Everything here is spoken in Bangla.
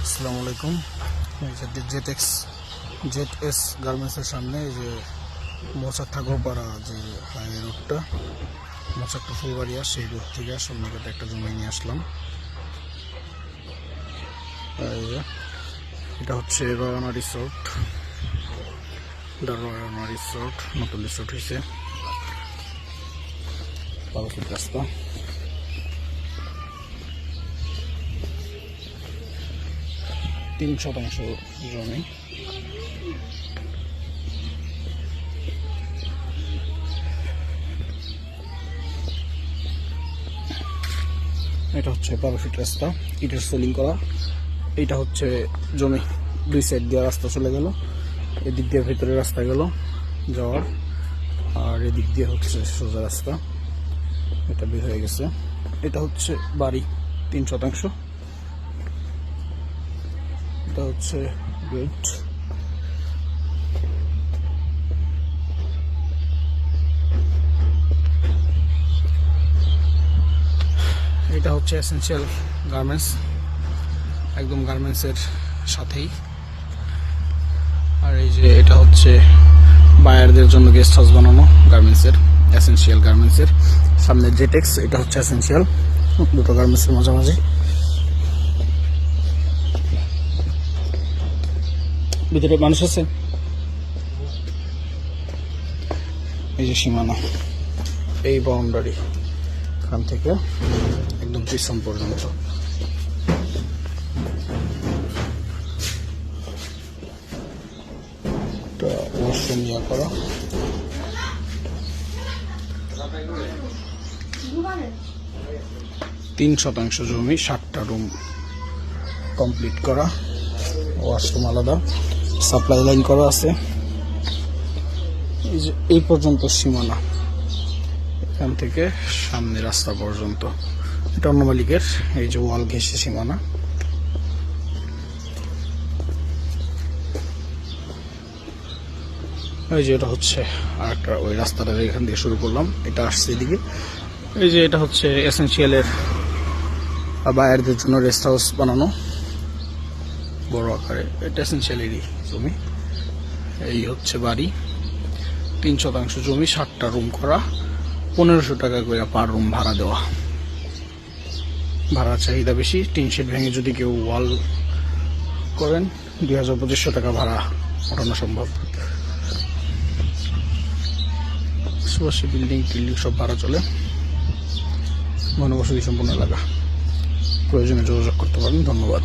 আসসালামু আলাইকুম। জেট এস গার্মেন্টসের সামনে এই যে মোচার ঠাকুরপাড়া যে হাই রোডটা, মোচার টু ফুলবাড়িয়া, সেই রোড থেকে সন্নিকটে একটা জমি নিয়ে আসলাম। এটা হচ্ছে রয়না রিসোর্ট, দ্য রয়না রিসোর্ট, নতুন রিসোর্ট হয়েছে। 12 ফিট রাস্তা। তিন শতাংশ জমি। এটা হচ্ছে 12 ফিট রাস্তা, ইটের সোলিং করা। এটা হচ্ছে জমি, দুই সাইড দিয়ে রাস্তা চলে গেল, এদিক দিয়ে ভিতরে রাস্তা গেল যাওয়ার, আর এদিক দিয়ে হচ্ছে সোজা রাস্তা, এটা বের হয়ে গেছে। এটা হচ্ছে বাড়ি 3 শতাংশ। এটা হচ্ছে গেট। এটা হচ্ছে এসেনশিয়াল গার্মেন্টস, একদম গার্মেন্টসের সাথেই। আর এই যে এটা হচ্ছে বায়ারদের জন্য গেস্ট হাউস বানানো গার্মেন্টসের, এসেনশিয়াল গার্মেন্টসের। সামনে জেটেক্স, এটা হচ্ছে এসেনশিয়াল, দুটো গার্মেন্টসের মাঝামাঝি। ভিতরে মানুষ আছে। এই যে সীমানা, এই বাউন্ডারি এখান থেকে একদম পিছন পর্যন্ত। ওয়াশরুম ইয়া করা। তিন শতাংশ জমি, 7টা রুম কমপ্লিট করা, ওয়াশরুম আলাদা, সাপ্লাই লাইন করা আছে। এই যে এই পর্যন্ত সীমানা, এখান থেকে সামনে রাস্তা পর্যন্ত। এটা অন্য মালিকের। এই যে ওয়াল ঘেঁষে সীমানা। এই যে এটা হচ্ছে আর একটা, ওই রাস্তাটা এখান থেকে শুরু করলাম, এটা আসছে এদিকে। এই যে এটা হচ্ছে এসেনশিয়ালের বায়ারদের জন্য রেস্ট হাউস বানানো বড় আকারে। এটা এসেনশিয়ালেরই জমি। এই হচ্ছে বাড়ি, 3 শতাংশ জমি, 7টা রুম করা, 1500 টাকা করে পার রুম ভাড়া দেওয়া। ভাড়া চাহিদা বেশি, টিন শেড ভেঙে যদি কেউ ওয়াল করেন 2500 টাকা ভাড়া ওঠানো সম্ভব। আশেপাশে বিল্ডিং সব ভাড়া চলে। ঘনবসতি সম্পন্ন এলাকা। প্রয়োজনে যোগাযোগ করতে পারেন। ধন্যবাদ।